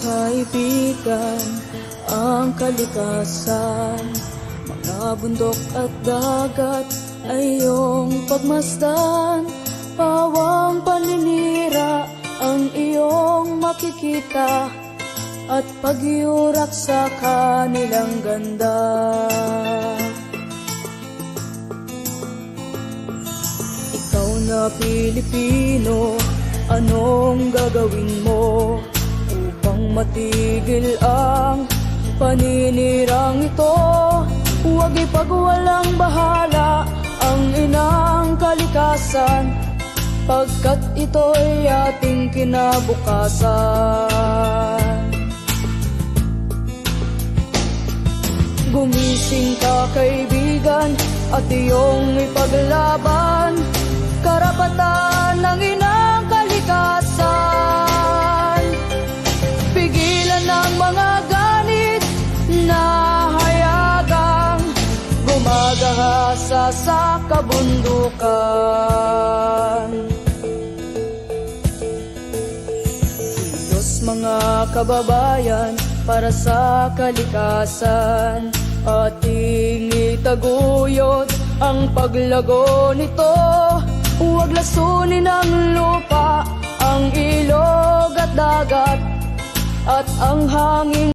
Kaibigan, ang kalikasan, mga bundok at dagat ay iyong pagmasdan. Pawang paninira ang iyong makikita at pagyurak sa kanilang ganda. Ikaw na Pilipino, anong gagawin mo upang matigil ang paninirang ito? Huwag ipagwalang bahala ang inang kalikasan, pagkat ito'y ating kinabukasan. Gumising ka kaibigan at iyong ipaglaban karapatan ng inang kalikasan. Pigilan ang mga ganit na hayagang gumagahasa sa kabundukan. Kilos mga kababayan para sa kalikasan, ating itaguyod ang paglago nito. Huwag lasunin ang lupa, ang ilog at dagat, at ang hangin